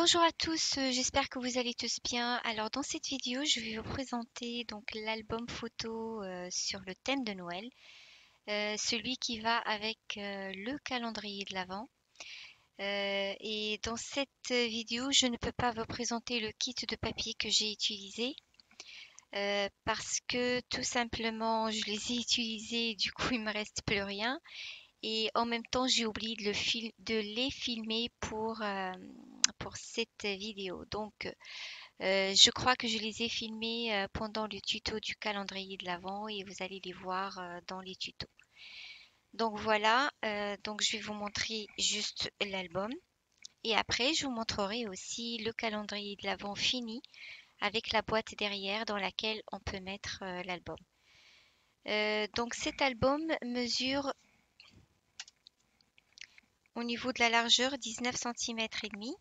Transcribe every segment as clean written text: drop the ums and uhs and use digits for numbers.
Bonjour à tous, j'espère que vous allez tous bien. Alors dans cette vidéo, je vais vous présenter donc l'album photo sur le thème de Noël, celui qui va avec le calendrier de l'Avent. Et dans cette vidéo, je ne peux pas vous présenter le kit de papier que j'ai utilisé parce que tout simplement je les ai utilisés, du coup il me reste plus rien. Et en même temps, j'ai oublié de les filmer pour cette vidéo. Donc, je crois que je les ai filmés pendant le tuto du calendrier de l'Avent et vous allez les voir dans les tutos. Donc voilà, donc je vais vous montrer juste l'album et après je vous montrerai aussi le calendrier de l'Avent fini avec la boîte derrière dans laquelle on peut mettre l'album. Donc cet album mesure au niveau de la largeur 19 cm et demi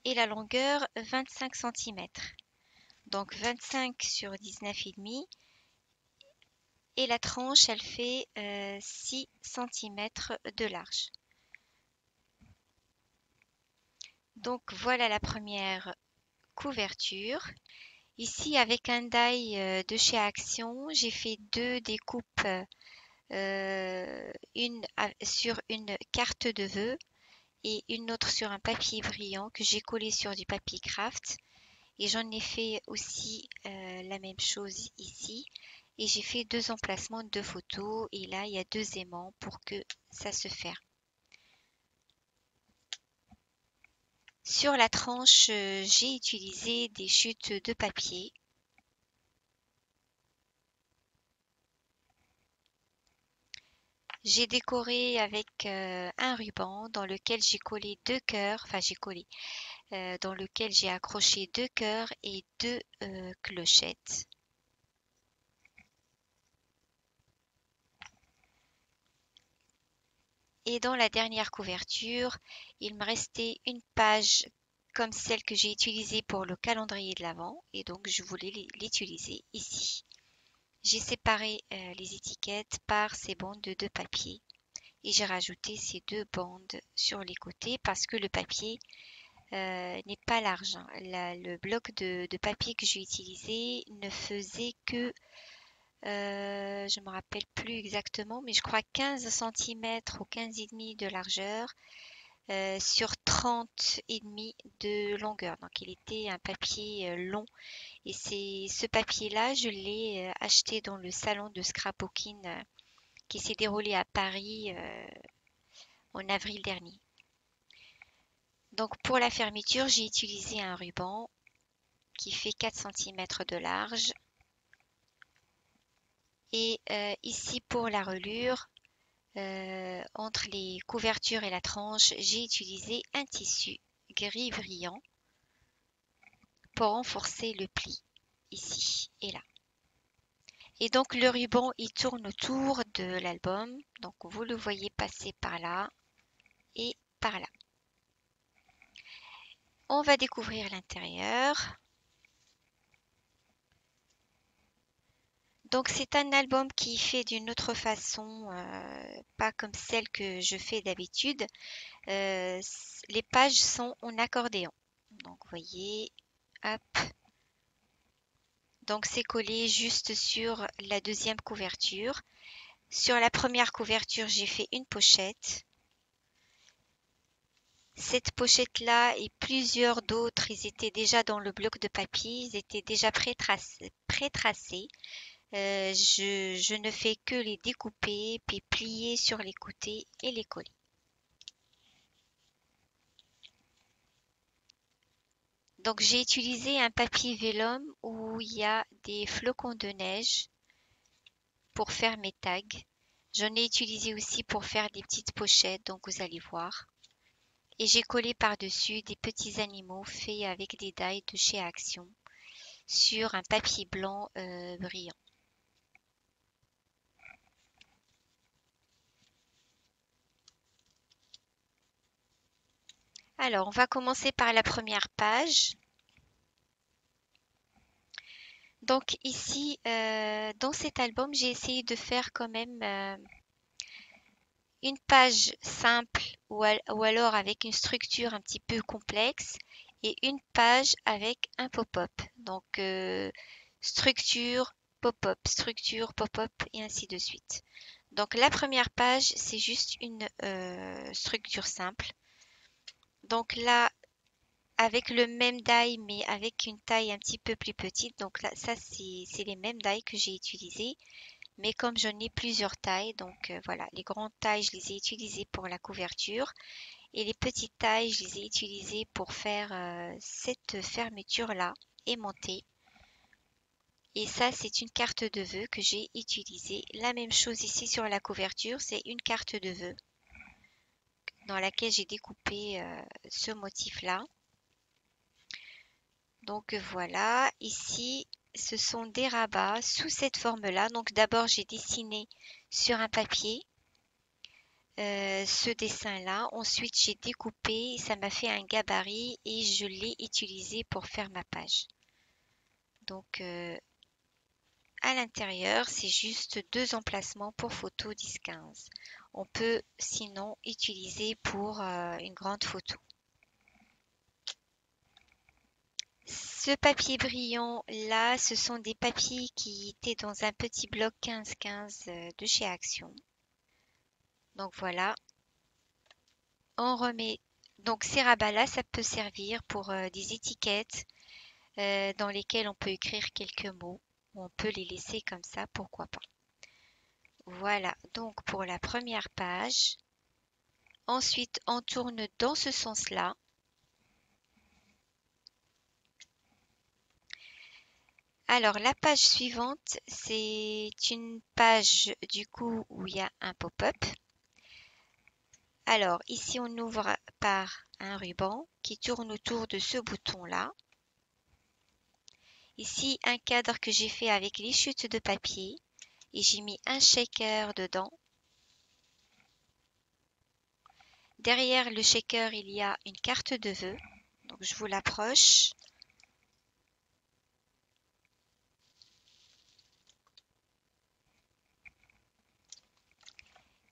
et la longueur 25 cm. Donc 25 sur 19,5 et la tranche elle fait 6 cm de large. Donc voilà la première couverture. Ici avec un die de chez Action, j'ai fait deux découpes, une sur une carte de vœux et une autre sur un papier brillant que j'ai collé sur du papier craft. Et j'en ai fait aussi la même chose ici. Et j'ai fait deux emplacements de photos. Et là, il y a deux aimants pour que ça se ferme. Sur la tranche, j'ai utilisé des chutes de papier. J'ai décoré avec un ruban dans lequel j'ai collé deux cœurs. Enfin, j'ai collé. Dans lequel j'ai accroché deux cœurs et deux clochettes. Et dans la dernière couverture, il me restait une page comme celle que j'ai utilisée pour le calendrier de l'Avent et donc je voulais l'utiliser ici. J'ai séparé les étiquettes par ces bandes de papier et j'ai rajouté ces deux bandes sur les côtés parce que le papier n'est pas large, hein. Le bloc de papier que j'ai utilisé ne faisait que je me rappelle plus exactement, mais je crois 15 cm ou 15,5 de largeur sur 30,5 de longueur. Donc il était un papier long. Et ce papier-là, je l'ai acheté dans le salon de scrapbooking qui s'est déroulé à Paris en avril dernier. Donc pour la fermeture, j'ai utilisé un ruban qui fait 4 cm de large. Et ici pour la relure, entre les couvertures et la tranche, j'ai utilisé un tissu gris brillant pour renforcer le pli, ici et là. Et donc le ruban, il tourne autour de l'album. Donc vous le voyez passer par là et par là. On va découvrir l'intérieur. Donc c'est un album qui est fait d'une autre façon, pas comme celle que je fais d'habitude. Les pages sont en accordéon. Donc vous voyez, hop. Donc c'est collé juste sur la deuxième couverture. Sur la première couverture, j'ai fait une pochette. Cette pochette-là et plusieurs d'autres, ils étaient déjà dans le bloc de papier, ils étaient déjà pré-tracés. Je ne fais que les découper, puis plier sur les côtés et les coller. Donc j'ai utilisé un papier vélum où il y a des flocons de neige pour faire mes tags. J'en ai utilisé aussi pour faire des petites pochettes, donc vous allez voir. Et j'ai collé par-dessus des petits animaux faits avec des die de chez Action sur un papier blanc brillant. Alors, on va commencer par la première page. Donc ici, dans cet album, j'ai essayé de faire quand même une page simple ou alors avec une structure un petit peu complexe et une page avec un pop-up. Donc, structure, pop-up et ainsi de suite. Donc, la première page, c'est juste une structure simple. Donc là, avec le même die, mais avec une taille un petit peu plus petite. Donc là, ça, c'est les mêmes die que j'ai utilisées. Mais comme j'en ai plusieurs tailles, donc voilà, les grandes tailles, je les ai utilisées pour la couverture. Et les petites tailles, je les ai utilisées pour faire cette fermeture-là aimantée. Et ça, c'est une carte de vœux que j'ai utilisée. La même chose ici sur la couverture, c'est une carte de vœux dans laquelle j'ai découpé ce motif-là. Donc voilà, ici, ce sont des rabats sous cette forme-là. Donc d'abord, j'ai dessiné sur un papier ce dessin-là. Ensuite, j'ai découpé, ça m'a fait un gabarit et je l'ai utilisé pour faire ma page. Donc à l'intérieur, c'est juste deux emplacements pour photo 10-15. On peut sinon utiliser pour une grande photo. Ce papier brillant là, ce sont des papiers qui étaient dans un petit bloc 15-15 de chez Action. Donc voilà, on remet. Donc ces rabats-là, ça peut servir pour des étiquettes dans lesquelles on peut écrire quelques mots. Ou on peut les laisser comme ça, pourquoi pas. Voilà, donc pour la première page. Ensuite, on tourne dans ce sens-là. Alors, la page suivante, c'est une page du coup où il y a un pop-up. Alors, ici, on ouvre par un ruban qui tourne autour de ce bouton-là. Ici, un cadre que j'ai fait avec les chutes de papier et j'ai mis un shaker dedans. Derrière le shaker, il y a une carte de vœux. Donc, je vous l'approche.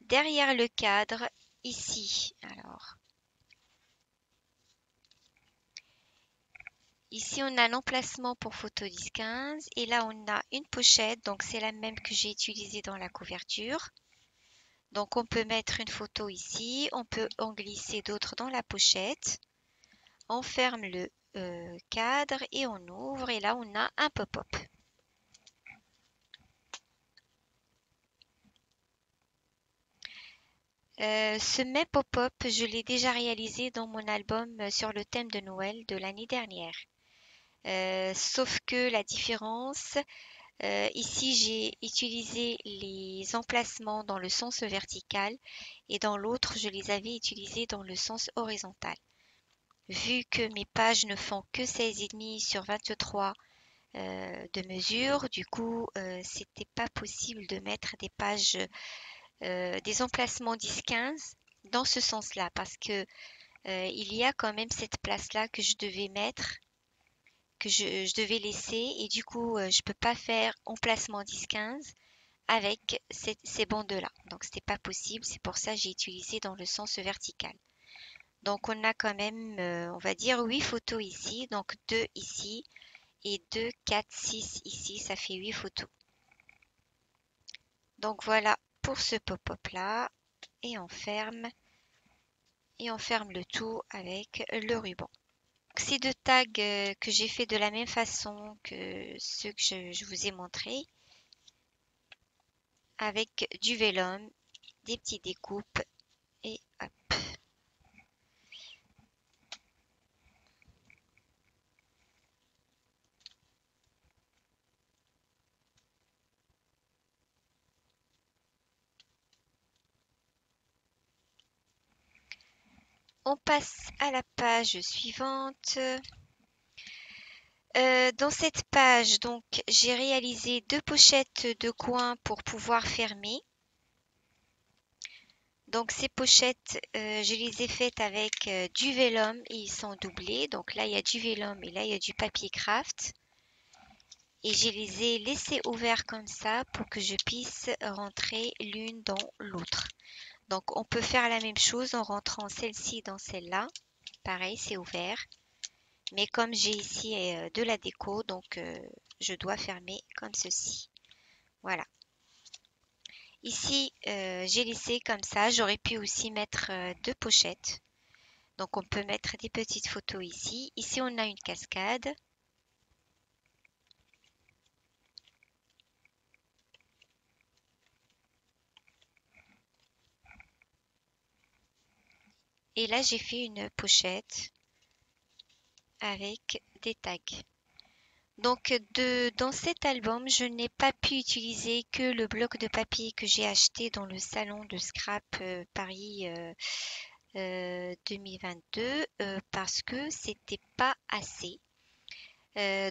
Derrière le cadre, ici, alors, ici, on a l'emplacement pour photo 10-15 et là, on a une pochette. Donc, c'est la même que j'ai utilisée dans la couverture. Donc, on peut mettre une photo ici. On peut en glisser d'autres dans la pochette. On ferme le cadre et on ouvre. Et là, on a un pop-up. Ce même pop-up, je l'ai déjà réalisé dans mon album sur le thème de Noël de l'année dernière. Sauf que la différence, ici j'ai utilisé les emplacements dans le sens vertical et dans l'autre je les avais utilisés dans le sens horizontal. Vu que mes pages ne font que 16,5 sur 23 de mesure, du coup c'était pas possible de mettre des pages, des emplacements 10-15 dans ce sens-là parce que il y a quand même cette place-là que je devais mettre que je devais laisser et du coup je peux pas faire emplacement 10-15 avec ces bandes-là. Donc c'était pas possible, c'est pour ça que j'ai utilisé dans le sens vertical. Donc on a quand même, on va dire 8 photos ici, donc 2 ici et 2, 4, 6 ici, ça fait 8 photos. Donc voilà pour ce pop-up là et on ferme le tout avec le ruban. Ces deux tags que j'ai fait de la même façon que ceux que je vous ai montrés, avec du vélum, des petites découpes et hop. On passe à la page suivante. Dans cette page, donc, j'ai réalisé deux pochettes de coin pour pouvoir fermer. Donc ces pochettes, je les ai faites avec du vélum et ils sont doublés. Donc là, il y a du vélum et là, il y a du papier craft. Et je les ai laissés ouverts comme ça pour que je puisse rentrer l'une dans l'autre. Donc, on peut faire la même chose en rentrant celle-ci dans celle-là. Pareil, c'est ouvert. Mais comme j'ai ici de la déco, donc je dois fermer comme ceci. Voilà. Ici, j'ai laissé comme ça. J'aurais pu aussi mettre deux pochettes. Donc, on peut mettre des petites photos ici. Ici, on a une cascade. Et là, j'ai fait une pochette avec des tags. Donc, dans cet album, je n'ai pas pu utiliser que le bloc de papier que j'ai acheté dans le salon de Scrap Paris 2022 parce que c'était pas assez.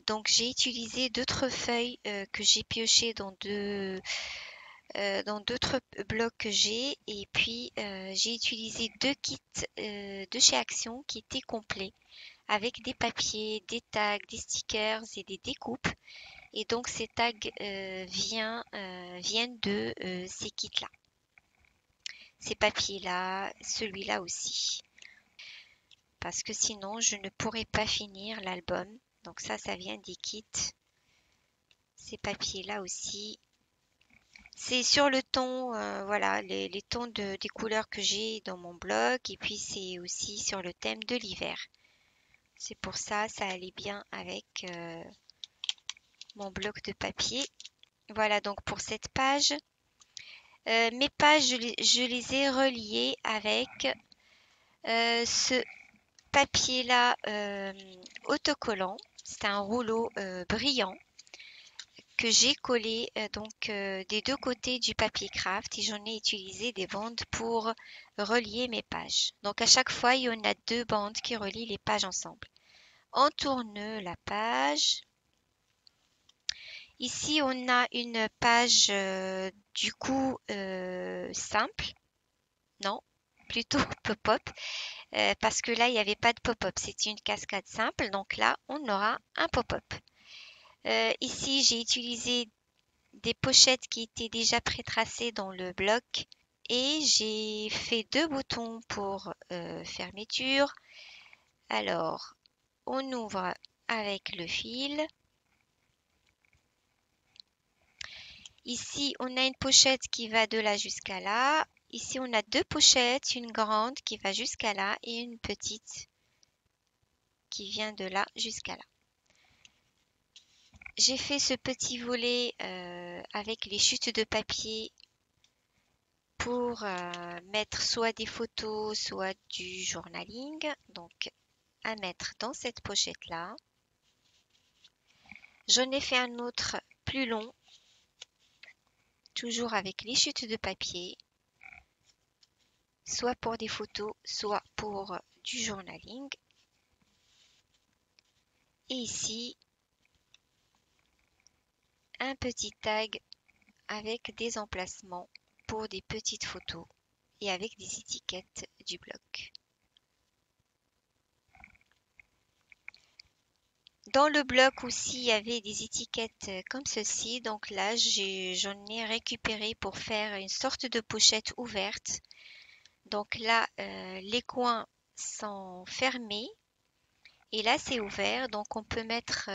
Donc, j'ai utilisé d'autres feuilles que j'ai piochées dans d'autres blocs que j'ai. Et puis, j'ai utilisé deux kits de chez Action qui étaient complets avec des papiers, des tags, des stickers et des découpes. Et donc, ces tags viennent de ces kits-là. Ces papiers-là, celui-là aussi. Parce que sinon, je ne pourrais pas finir l'album. Donc ça vient des kits. Ces papiers-là aussi. C'est sur le ton, voilà, les tons des couleurs que j'ai dans mon bloc. Et puis, c'est aussi sur le thème de l'hiver. C'est pour ça, ça allait bien avec mon bloc de papier. Voilà donc pour cette page. Mes pages, je les ai reliées avec ce papier-là autocollant. C'est un rouleau brillant que j'ai collé des deux côtés du papier craft et j'en ai utilisé des bandes pour relier mes pages. Donc à chaque fois, il y en a deux bandes qui relient les pages ensemble. On tourne la page. Ici, on a une page simple. Non, plutôt pop-up. Parce que là, il n'y avait pas de pop-up. C'était une cascade simple. Donc là, on aura un pop-up. Ici, j'ai utilisé des pochettes qui étaient déjà pré-tracées dans le bloc. Et j'ai fait deux boutons pour fermeture. Alors, on ouvre avec le fil. Ici, on a une pochette qui va de là jusqu'à là. Ici, on a deux pochettes, une grande qui va jusqu'à là et une petite qui vient de là jusqu'à là. J'ai fait ce petit volet avec les chutes de papier pour mettre soit des photos, soit du journaling. Donc, à mettre dans cette pochette-là. J'en ai fait un autre plus long, toujours avec les chutes de papier, soit pour des photos, soit pour du journaling. Et ici, un petit tag avec des emplacements pour des petites photos et avec des étiquettes du bloc. Dans le bloc aussi, il y avait des étiquettes comme ceci. Donc là, j'en ai récupéré pour faire une sorte de pochette ouverte. Donc là, les coins sont fermés et là, c'est ouvert. Donc on peut mettre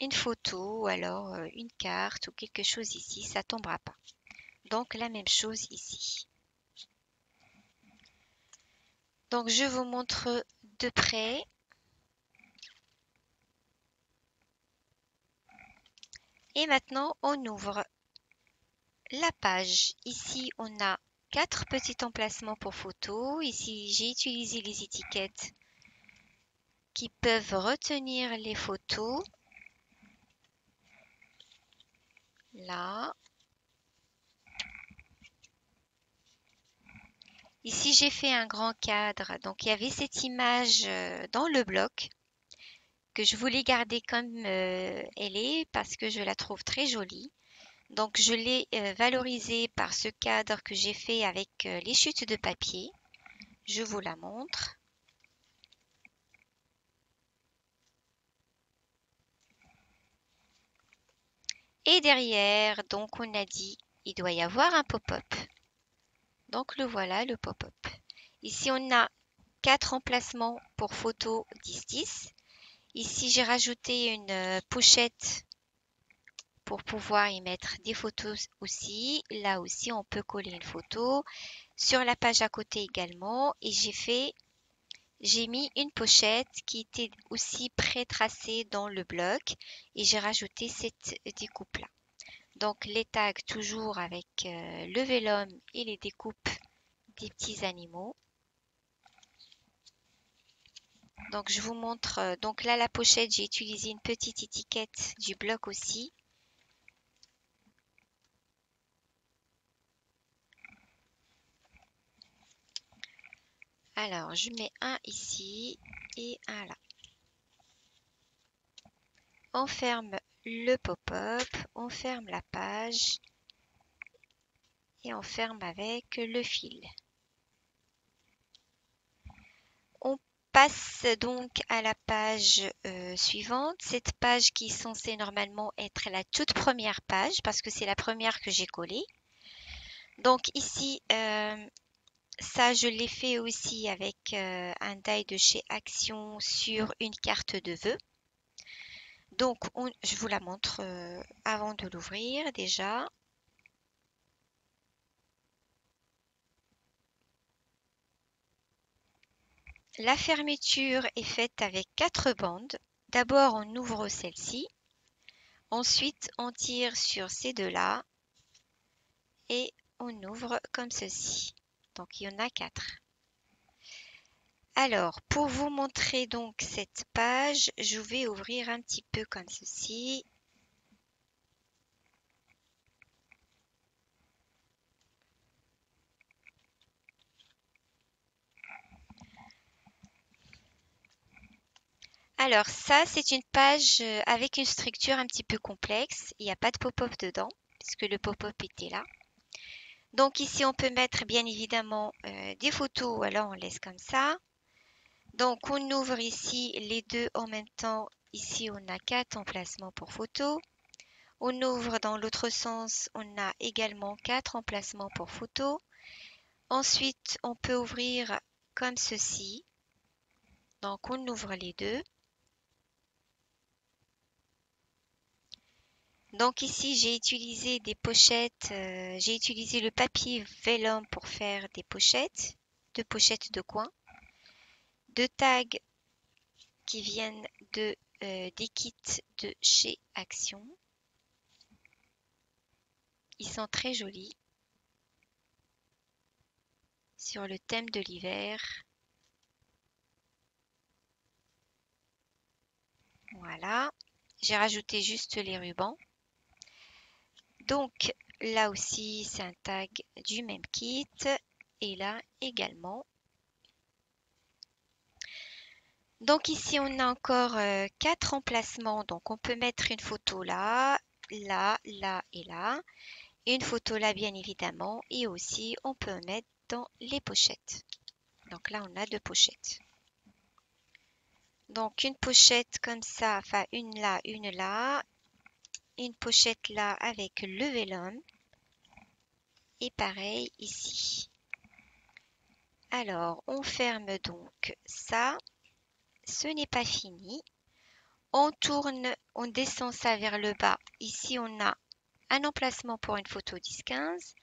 une photo ou alors une carte ou quelque chose ici. Ça ne tombera pas. Donc la même chose ici. Donc je vous montre de près. Et maintenant, on ouvre la page. Ici, on a 4 petits emplacements pour photos. Ici, j'ai utilisé les étiquettes qui peuvent retenir les photos. Là. Ici, j'ai fait un grand cadre. Donc, il y avait cette image dans le bloc que je voulais garder comme elle est parce que je la trouve très jolie. Donc, je l'ai valorisée par ce cadre que j'ai fait avec les chutes de papier. Je vous la montre. Et derrière, donc on a dit, il doit y avoir un pop-up. Donc le voilà, le pop-up. Ici, on a 4 emplacements pour photo 10-10. Ici, j'ai rajouté une pochette pour pouvoir y mettre des photos aussi. Là aussi, on peut coller une photo. Sur la page à côté également. Et j'ai mis une pochette qui était aussi pré-tracée dans le bloc. Et j'ai rajouté cette découpe-là. Donc les tags toujours avec le vélum et les découpes des petits animaux. Donc je vous montre, donc là la pochette, j'ai utilisé une petite étiquette du bloc aussi. Alors je mets un ici et un là. On ferme le pop-up, on ferme la page et on ferme avec le fil. On passe donc à la page suivante. Cette page qui est censée normalement être la toute première page parce que c'est la première que j'ai collée. Donc ici, ça je l'ai fait aussi avec un die de chez Action sur une carte de vœux. Donc je vous la montre avant de l'ouvrir déjà. La fermeture est faite avec 4 bandes. D'abord, on ouvre celle-ci. Ensuite, on tire sur ces deux-là et on ouvre comme ceci. Donc, il y en a 4. Alors, pour vous montrer donc cette page, je vais ouvrir un petit peu comme ceci. Alors ça, c'est une page avec une structure un petit peu complexe. Il n'y a pas de pop-up dedans, puisque le pop-up était là. Donc ici, on peut mettre bien évidemment des photos, ou alors on laisse comme ça. Donc on ouvre ici les deux en même temps. Ici, on a 4 emplacements pour photos. On ouvre dans l'autre sens, on a également 4 emplacements pour photos. Ensuite, on peut ouvrir comme ceci. Donc on ouvre les deux. Donc ici, j'ai utilisé des pochettes, j'ai utilisé le papier vélum pour faire des pochettes, 2 pochettes de coin, 2 tags qui viennent des kits de chez Action. Ils sont très jolis sur le thème de l'hiver. Voilà, j'ai rajouté juste les rubans. Donc là aussi, c'est un tag du même kit et là également. Donc ici, on a encore 4 emplacements. Donc on peut mettre une photo là, là, là et là. Une photo là, bien évidemment. Et aussi, on peut mettre dans les pochettes. Donc là, on a 2 pochettes. Donc une pochette comme ça, enfin une là, une là. Une pochette là avec le vélum. Et pareil ici. Alors, on ferme donc ça. Ce n'est pas fini. On tourne, on descend ça vers le bas. Ici, on a un emplacement pour une photo 10-15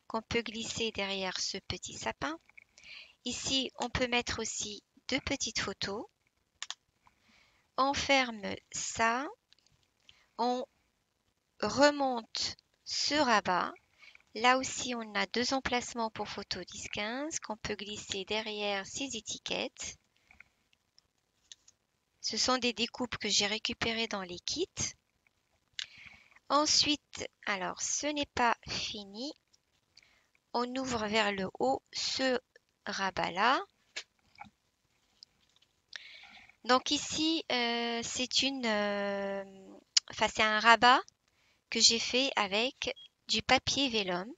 qu'on peut glisser derrière ce petit sapin. Ici, on peut mettre aussi 2 petites photos. On ferme ça. On remonte ce rabat. Là aussi, on a 2 emplacements pour photo 10-15 qu'on peut glisser derrière ces étiquettes. Ce sont des découpes que j'ai récupérées dans les kits. Ensuite, alors ce n'est pas fini. On ouvre vers le haut ce rabat-là. Donc ici, c'est un rabat que j'ai fait avec du papier vélum.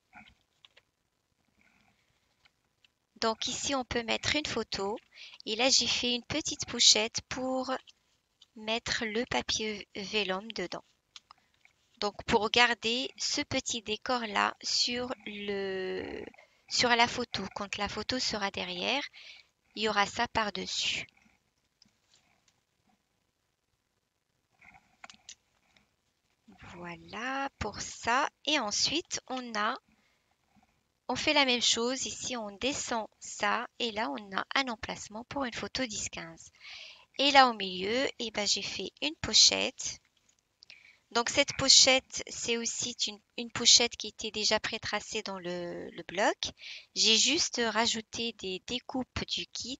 Donc ici, on peut mettre une photo. Et là, j'ai fait une petite pochette pour mettre le papier vélum dedans. Donc pour garder ce petit décor là sur la photo. Quand la photo sera derrière, il y aura ça par-dessus. Voilà pour ça. Et ensuite, on fait la même chose. Ici, on descend ça. Et là, on a un emplacement pour une photo 10-15. Et là, au milieu, eh ben, j'ai fait une pochette. Donc, cette pochette, c'est aussi une pochette qui était déjà pré-tracée dans le bloc. J'ai juste rajouté des découpes du kit,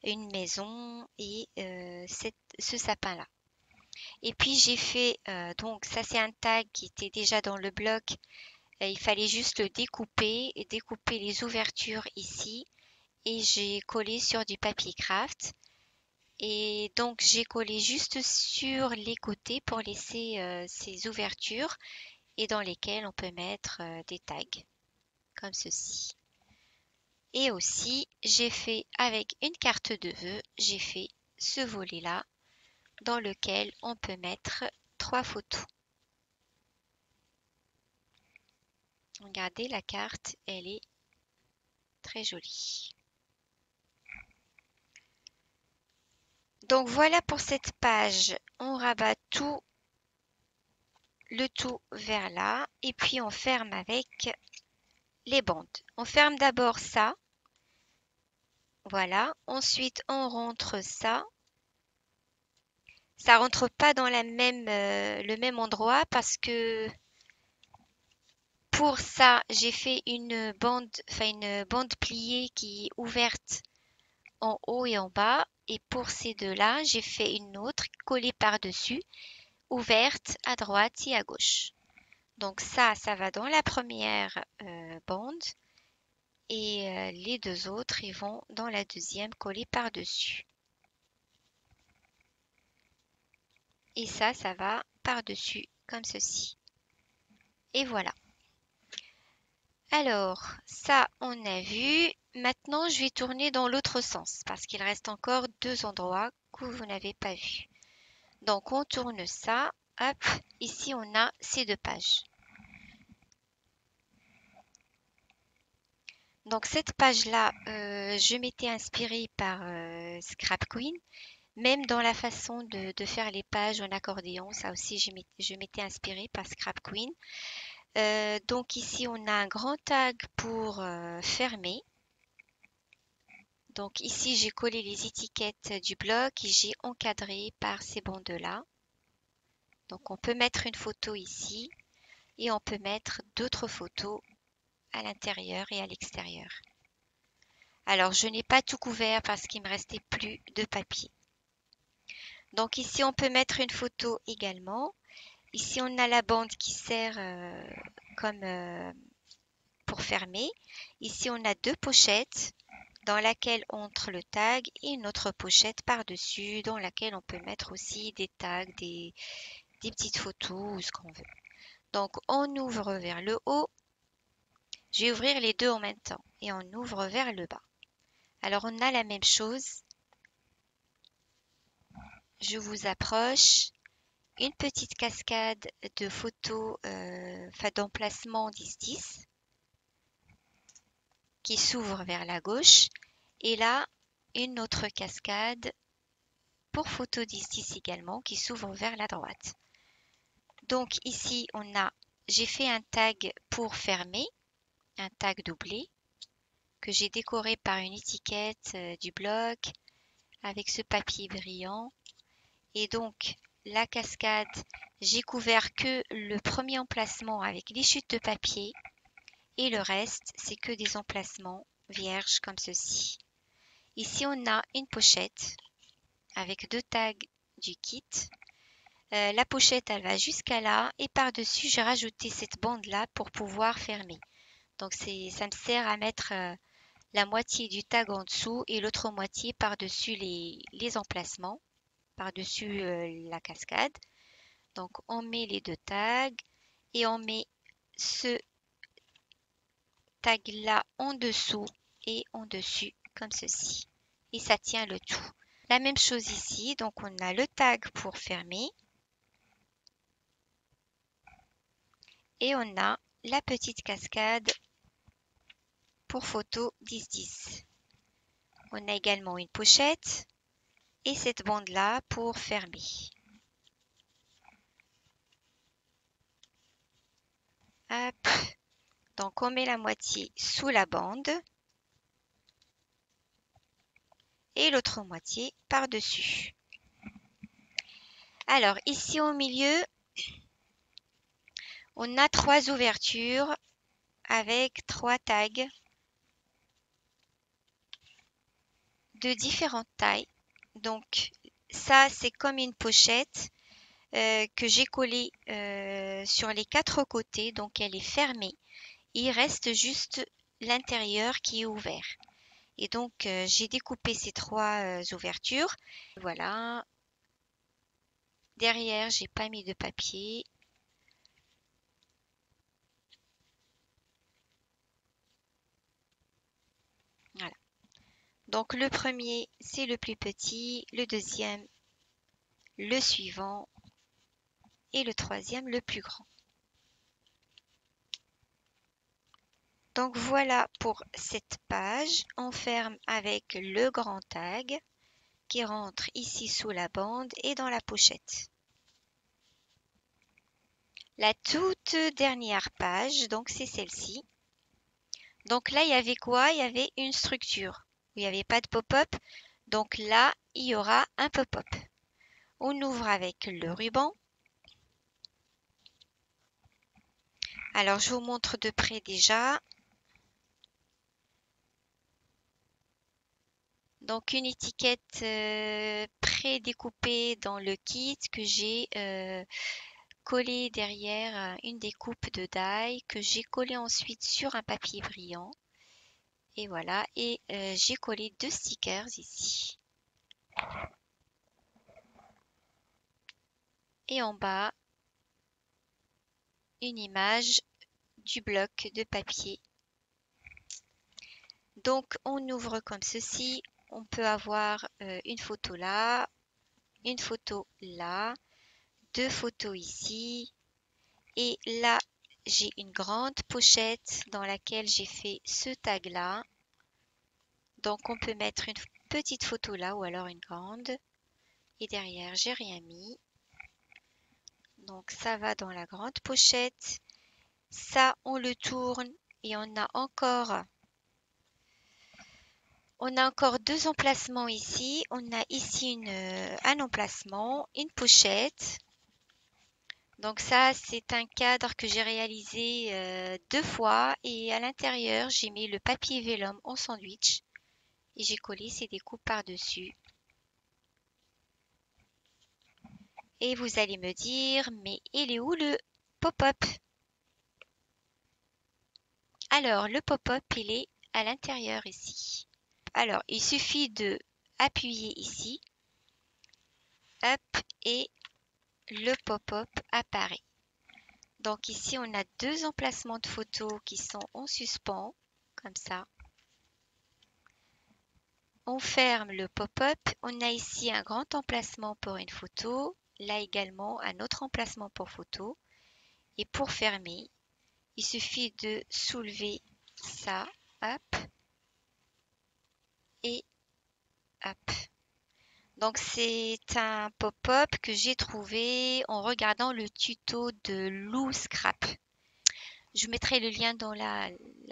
une maison et ce sapin-là. Et puis, j'ai fait, donc ça, c'est un tag qui était déjà dans le bloc. Il fallait juste le découper et découper les ouvertures ici. Et j'ai collé sur du papier craft. Et donc, j'ai collé juste sur les côtés pour laisser ces ouvertures et dans lesquelles on peut mettre des tags, comme ceci. Et aussi, j'ai fait avec une carte de vœux, j'ai fait ce volet-là dans lequel on peut mettre 3 photos. Regardez, la carte, elle est très jolie. Donc voilà pour cette page. On rabat le tout vers là et puis on ferme avec les bandes. On ferme d'abord ça. Voilà. Ensuite, on rentre ça. Ça rentre pas dans le même endroit parce que pour ça, j'ai fait une bande pliée qui est ouverte en haut et en bas. Et pour ces deux-là, j'ai fait une autre collée par-dessus, ouverte à droite et à gauche. Donc ça va dans la première bande et les deux autres, ils vont dans la deuxième collée par-dessus. Et ça va par-dessus comme ceci. Et voilà. Alors, ça, on a vu. Maintenant, je vais tourner dans l'autre sens parce qu'il reste encore 2 endroits que vous n'avez pas vus. Donc, on tourne ça. Hop, ici, on a ces 2 pages. Donc, cette page-là, je m'étais inspirée par Scrap Queen. Même dans la façon de faire les pages en accordéon, ça aussi, je m'étais inspirée par Scrap Queen. Donc ici, on a un grand tag pour fermer. Donc ici, j'ai collé les étiquettes du bloc et j'ai encadré par ces bandes-là. Donc on peut mettre une photo ici et on peut mettre d'autres photos à l'intérieur et à l'extérieur. Alors je n'ai pas tout couvert parce qu'il me restait plus de papier. Donc ici, on peut mettre une photo également. Ici, on a la bande qui sert comme pour fermer. Ici, on a 2 pochettes dans laquelle entre le tag et une autre pochette par-dessus dans laquelle on peut mettre aussi des tags, des petites photos ou ce qu'on veut. Donc, on ouvre vers le haut. Je vais ouvrir les deux en même temps et on ouvre vers le bas. Alors, on a la même chose. Je vous approche. Une petite cascade de photos, d'emplacement 10-10 qui s'ouvre vers la gauche. Et là, une autre cascade pour photo 10-10 également qui s'ouvre vers la droite. Donc ici, j'ai fait un tag pour fermer, un tag doublé que j'ai décoré par une étiquette du bloc avec ce papier brillant. Et donc, la cascade, j'ai couvert que le premier emplacement avec les chutes de papier et le reste, c'est que des emplacements vierges comme ceci. Ici, on a une pochette avec 2 tags du kit. La pochette, elle va jusqu'à là et par-dessus, j'ai rajouté cette bande-là pour pouvoir fermer. Donc, ça me sert à mettre la moitié du tag en dessous et l'autre moitié par-dessus les emplacements, par-dessus la cascade. Donc, on met les 2 tags et on met ce tag-là en dessous et en dessus, comme ceci. Et ça tient le tout. La même chose ici, donc on a le tag pour fermer. Et on a la petite cascade pour photo 10-10. On a également une pochette et cette bande-là pour fermer. Hop. Donc on met la moitié sous la bande et l'autre moitié par-dessus. Alors ici au milieu, on a 3 ouvertures avec 3 tags de différentes tailles. Donc ça, c'est comme une pochette que j'ai collée sur les 4 côtés. Donc elle est fermée. Il reste juste l'intérieur qui est ouvert. Et donc j'ai découpé ces 3 ouvertures. Voilà. Derrière, j'ai pas mis de papier. Voilà. Donc le premier, c'est le plus petit, le deuxième, le suivant et le troisième, le plus grand. Donc voilà pour cette page. On ferme avec le grand tag qui rentre ici sous la bande et dans la pochette. La toute dernière page, donc c'est celle-ci. Donc là, il y avait quoi? Il y avait une structure. Il n'y avait pas de pop-up. Donc là, il y aura un pop-up. On ouvre avec le ruban. Alors, je vous montre de près déjà. Donc, une étiquette pré-découpée dans le kit que j'ai collée derrière une découpe de die que j'ai collée ensuite sur un papier brillant. Et voilà, et j'ai collé 2 stickers ici. Et en bas, une image du bloc de papier. Donc, on ouvre comme ceci. On peut avoir une photo là, une photo là, 2 photos ici. Et là, j'ai une grande pochette dans laquelle j'ai fait ce tag-là. Donc, on peut mettre une petite photo là ou alors une grande. Et derrière, j'ai rien mis. Donc, ça va dans la grande pochette. Ça, on le tourne et on a encore 2 emplacements ici. On a ici un emplacement, une pochette. Donc ça, c'est un cadre que j'ai réalisé 2 fois et à l'intérieur, j'ai mis le papier vélum en sandwich et j'ai collé ces découpes par-dessus. Et vous allez me dire, mais il est où le pop-up? Alors, le pop-up, il est à l'intérieur ici. Alors, il suffit de appuyer ici, hop, et le pop-up apparaît. Donc ici, on a 2 emplacements de photos qui sont en suspens, comme ça. On ferme le pop-up. On a ici un grand emplacement pour une photo. Là également, un autre emplacement pour photo. Et pour fermer, il suffit de soulever ça, hop, et hop. Donc c'est un pop-up que j'ai trouvé en regardant le tuto de Lou Scrap. Je mettrai le lien dans la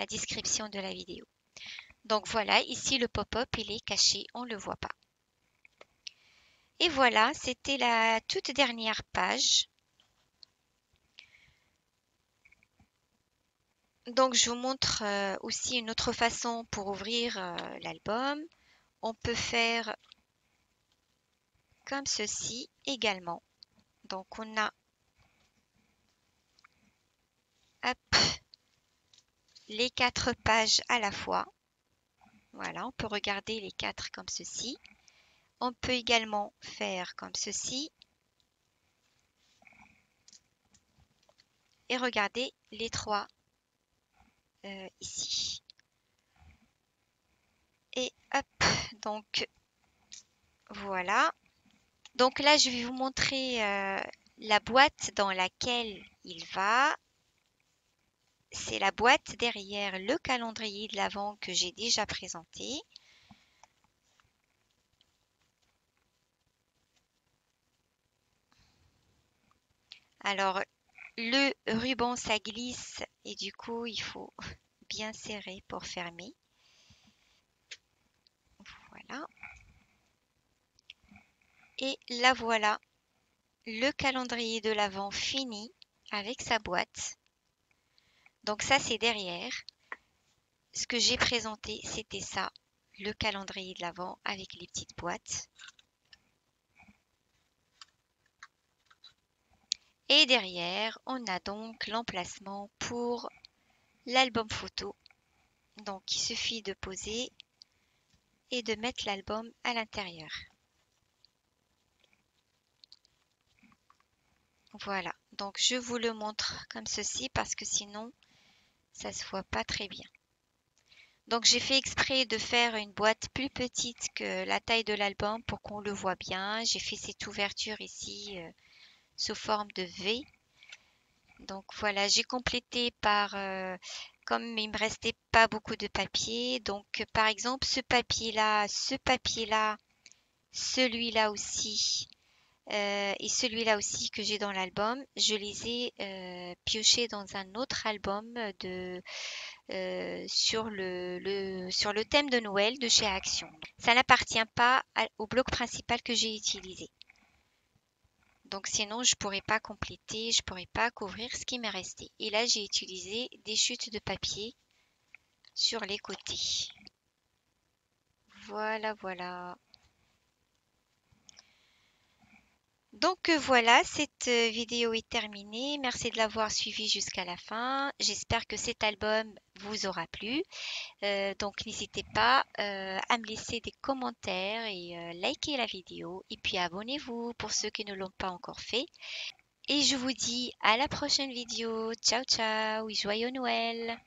description de la vidéo. Donc voilà, ici le pop-up, il est caché, on ne le voit pas. Et voilà, c'était la toute dernière page. Donc je vous montre aussi une autre façon pour ouvrir l'album. On peut faire comme ceci également. Donc on a hop, les 4 pages à la fois. Voilà, on peut regarder les 4 comme ceci. On peut également faire comme ceci. Et regarder les 3 ici. Et hop, donc voilà. Donc là, je vais vous montrer la boîte dans laquelle il va. c'est la boîte derrière le calendrier de l'Avent que j'ai déjà présenté. Alors, le ruban, ça glisse et du coup, il faut bien serrer pour fermer. Voilà. Et là voilà, le calendrier de l'Avent fini avec sa boîte. Donc ça, c'est derrière. Ce que j'ai présenté, c'était ça, le calendrier de l'Avent avec les petites boîtes. Et derrière, on a donc l'emplacement pour l'album photo. Donc, il suffit de poser et de mettre l'album à l'intérieur. Voilà, donc je vous le montre comme ceci parce que sinon, ça se voit pas très bien. Donc, j'ai fait exprès de faire une boîte plus petite que la taille de l'album pour qu'on le voit bien. J'ai fait cette ouverture ici sous forme de V. Donc voilà, j'ai complété par, comme il me restait pas beaucoup de papier, donc par exemple ce papier-là, celui-là aussi et celui-là aussi que j'ai dans l'album, je les ai piochés dans un autre album sur le thème de Noël de chez Action. Ça n'appartient pas au bloc principal que j'ai utilisé. Donc sinon, je pourrais pas compléter, je pourrais pas couvrir ce qui m'est resté. Et là, j'ai utilisé des chutes de papier sur les côtés. Voilà, voilà. Donc voilà, cette vidéo est terminée. Merci de l'avoir suivi jusqu'à la fin. J'espère que cet album vous aura plu. Donc n'hésitez pas à me laisser des commentaires et liker la vidéo. Et puis abonnez-vous pour ceux qui ne l'ont pas encore fait. Et je vous dis à la prochaine vidéo. Ciao ciao et joyeux Noël!